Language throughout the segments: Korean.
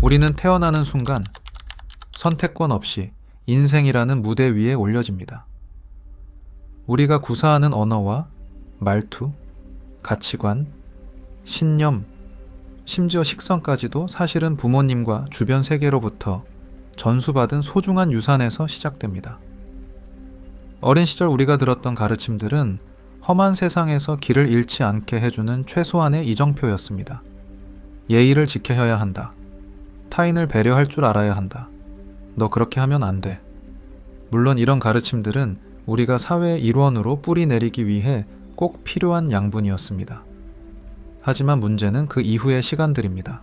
우리는 태어나는 순간 선택권 없이 인생이라는 무대 위에 올려집니다. 우리가 구사하는 언어와 말투, 가치관, 신념, 심지어 식성까지도 사실은 부모님과 주변 세계로부터 전수받은 소중한 유산에서 시작됩니다. 어린 시절 우리가 들었던 가르침들은 험한 세상에서 길을 잃지 않게 해주는 최소한의 이정표였습니다. 예의를 지켜야 한다. 타인을 배려할 줄 알아야 한다. 너 그렇게 하면 안 돼. 물론 이런 가르침들은 우리가 사회의 일원으로 뿌리 내리기 위해 꼭 필요한 양분이었습니다. 하지만 문제는 그 이후의 시간들입니다.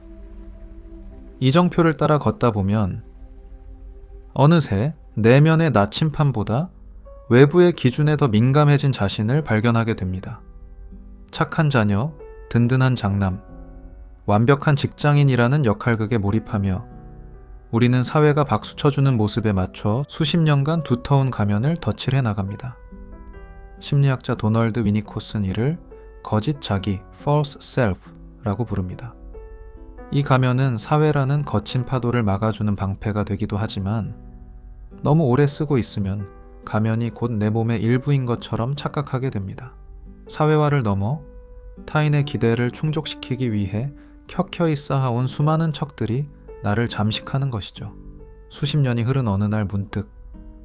이정표를 따라 걷다 보면 어느새 내면의 나침판보다 외부의 기준에 더 민감해진 자신을 발견하게 됩니다. 착한 자녀, 든든한 장남, 완벽한 직장인이라는 역할극에 몰입하며 우리는 사회가 박수 쳐주는 모습에 맞춰 수십 년간 두터운 가면을 덧칠해 나갑니다. 심리학자 도널드 위니코스는 이를 거짓 자기, false self라고 부릅니다. 이 가면은 사회라는 거친 파도를 막아주는 방패가 되기도 하지만 너무 오래 쓰고 있으면 가면이 곧 내 몸의 일부인 것처럼 착각하게 됩니다. 사회화를 넘어 타인의 기대를 충족시키기 위해 켜켜이 쌓아온 수많은 척들이 나를 잠식하는 것이죠. 수십 년이 흐른 어느 날 문득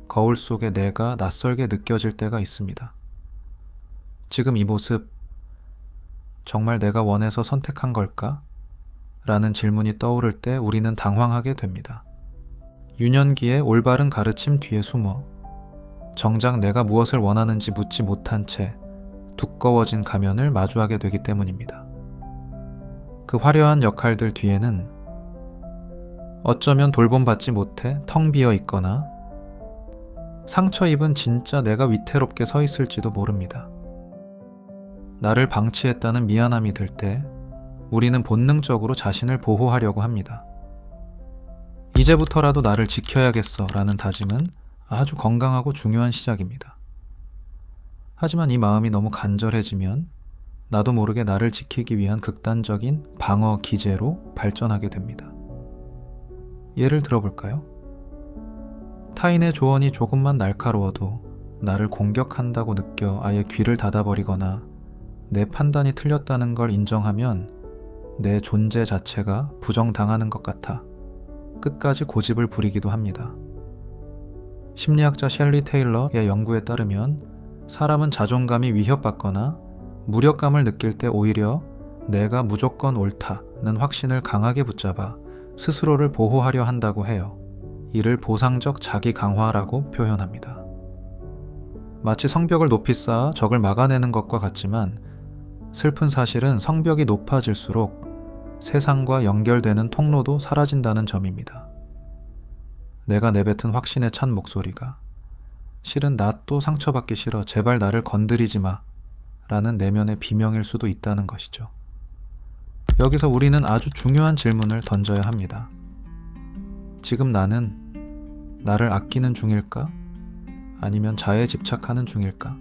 거울 속에 내가 낯설게 느껴질 때가 있습니다. 지금 이 모습, 정말 내가 원해서 선택한 걸까? 라는 질문이 떠오를 때 우리는 당황하게 됩니다. 유년기의 올바른 가르침 뒤에 숨어 정작 내가 무엇을 원하는지 묻지 못한 채 두꺼워진 가면을 마주하게 되기 때문입니다. 그 화려한 역할들 뒤에는 어쩌면 돌봄받지 못해 텅 비어 있거나 상처 입은 진짜 내가 위태롭게 서 있을지도 모릅니다. 나를 방치했다는 미안함이 들 때 우리는 본능적으로 자신을 보호하려고 합니다. 이제부터라도 나를 지켜야겠어 라는 다짐은 아주 건강하고 중요한 시작입니다. 하지만 이 마음이 너무 간절해지면 나도 모르게 나를 지키기 위한 극단적인 방어 기제로 발전하게 됩니다. 예를 들어볼까요? 타인의 조언이 조금만 날카로워도 나를 공격한다고 느껴 아예 귀를 닫아버리거나 내 판단이 틀렸다는 걸 인정하면 내 존재 자체가 부정당하는 것 같아 끝까지 고집을 부리기도 합니다. 심리학자 셸리 테일러의 연구에 따르면 사람은 자존감이 위협받거나 무력감을 느낄 때 오히려 내가 무조건 옳다는 확신을 강하게 붙잡아 스스로를 보호하려 한다고 해요. 이를 보상적 자기 강화라고 표현합니다. 마치 성벽을 높이 쌓아 적을 막아내는 것과 같지만 슬픈 사실은 성벽이 높아질수록 세상과 연결되는 통로도 사라진다는 점입니다. 내가 내뱉은 확신에 찬 목소리가 실은 나 또 상처받기 싫어 제발 나를 건드리지 마 라는 내면의 비명일 수도 있다는 것이죠. 여기서 우리는 아주 중요한 질문을 던져야 합니다. 지금 나는 나를 아끼는 중일까? 아니면 자에 집착하는 중일까?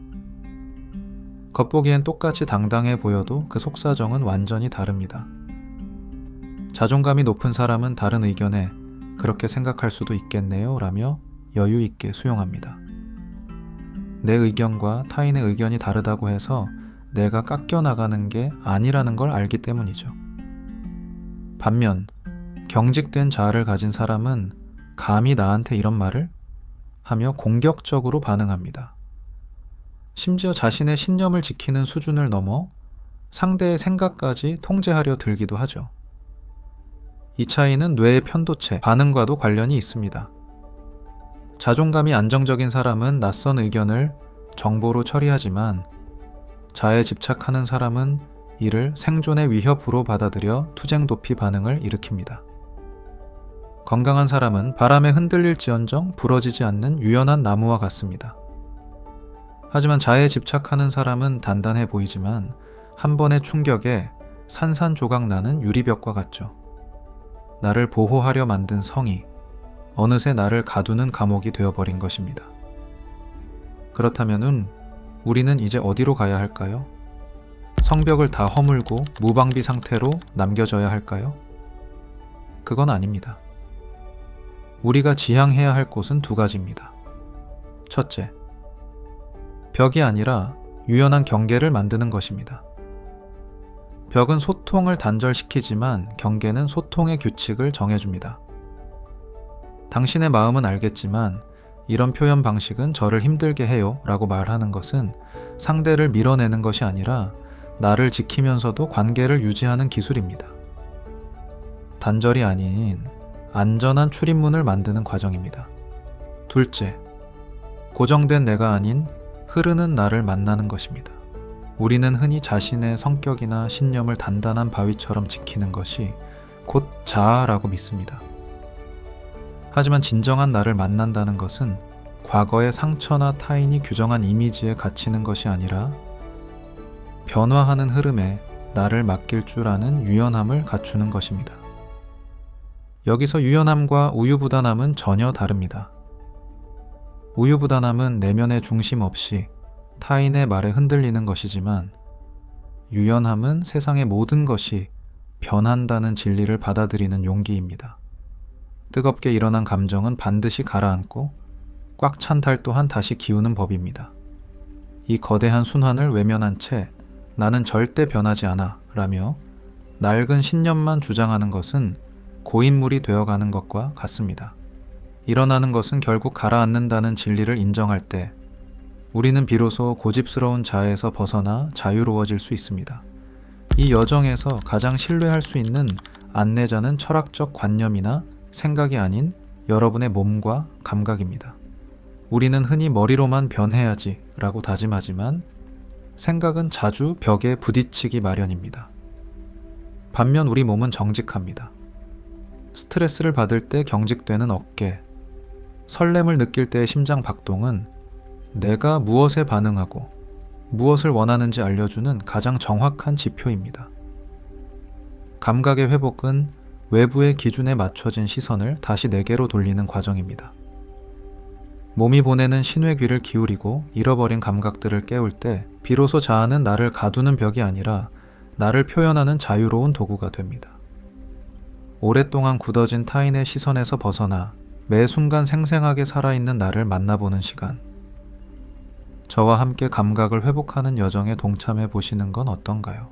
겉보기엔 똑같이 당당해 보여도 그 속사정은 완전히 다릅니다. 자존감이 높은 사람은 다른 의견에 그렇게 생각할 수도 있겠네요 라며 여유 있게 수용합니다. 내 의견과 타인의 의견이 다르다고 해서 내가 깎여나가는 게 아니라는 걸 알기 때문이죠. 반면 경직된 자아를 가진 사람은 감히 나한테 이런 말을? 하며 공격적으로 반응합니다. 심지어 자신의 신념을 지키는 수준을 넘어 상대의 생각까지 통제하려 들기도 하죠. 이 차이는 뇌의 편도체, 반응과도 관련이 있습니다. 자존감이 안정적인 사람은 낯선 의견을 정보로 처리하지만 자에 집착하는 사람은 이를 생존의 위협으로 받아들여 투쟁도피 반응을 일으킵니다. 건강한 사람은 바람에 흔들릴지언정 부러지지 않는 유연한 나무와 같습니다. 하지만 자에 집착하는 사람은 단단해 보이지만 한 번의 충격에 산산조각 나는 유리벽과 같죠. 나를 보호하려 만든 성이 어느새 나를 가두는 감옥이 되어버린 것입니다. 그렇다면은 우리는 이제 어디로 가야 할까요? 성벽을 다 허물고 무방비 상태로 남겨져야 할까요? 그건 아닙니다. 우리가 지향해야 할 곳은 두 가지입니다. 첫째, 벽이 아니라 유연한 경계를 만드는 것입니다. 벽은 소통을 단절시키지만 경계는 소통의 규칙을 정해줍니다. 당신의 마음은 알겠지만 이런 표현 방식은 저를 힘들게 해요 라고 말하는 것은 상대를 밀어내는 것이 아니라 나를 지키면서도 관계를 유지하는 기술입니다. 단절이 아닌 안전한 출입문을 만드는 과정입니다. 둘째, 고정된 내가 아닌 흐르는 나를 만나는 것입니다. 우리는 흔히 자신의 성격이나 신념을 단단한 바위처럼 지키는 것이 곧 자아라고 믿습니다. 하지만 진정한 나를 만난다는 것은 과거의 상처나 타인이 규정한 이미지에 갇히는 것이 아니라 변화하는 흐름에 나를 맡길 줄 아는 유연함을 갖추는 것입니다. 여기서 유연함과 우유부단함은 전혀 다릅니다. 우유부단함은 내면의 중심 없이 타인의 말에 흔들리는 것이지만 유연함은 세상의 모든 것이 변한다는 진리를 받아들이는 용기입니다. 뜨겁게 일어난 감정은 반드시 가라앉고 꽉 찬 달 또한 다시 기우는 법입니다. 이 거대한 순환을 외면한 채 나는 절대 변하지 않아 라며 낡은 신념만 주장하는 것은 고인물이 되어가는 것과 같습니다. 일어나는 것은 결국 가라앉는다는 진리를 인정할 때 우리는 비로소 고집스러운 자에서 벗어나 자유로워질 수 있습니다. 이 여정에서 가장 신뢰할 수 있는 안내자는 철학적 관념이나 생각이 아닌 여러분의 몸과 감각입니다. 우리는 흔히 머리로만 변해야지 라고 다짐하지만 생각은 자주 벽에 부딪히기 마련입니다. 반면 우리 몸은 정직합니다. 스트레스를 받을 때 경직되는 어깨, 설렘을 느낄 때의 심장 박동은 내가 무엇에 반응하고 무엇을 원하는지 알려주는 가장 정확한 지표입니다. 감각의 회복은 외부의 기준에 맞춰진 시선을 다시 내게로 돌리는 과정입니다. 몸이 보내는 신의 귀를 기울이고 잃어버린 감각들을 깨울 때 비로소 자아는 나를 가두는 벽이 아니라 나를 표현하는 자유로운 도구가 됩니다. 오랫동안 굳어진 타인의 시선에서 벗어나 매 순간 생생하게 살아있는 나를 만나보는 시간. 저와 함께 감각을 회복하는 여정에 동참해 보시는 건 어떤가요?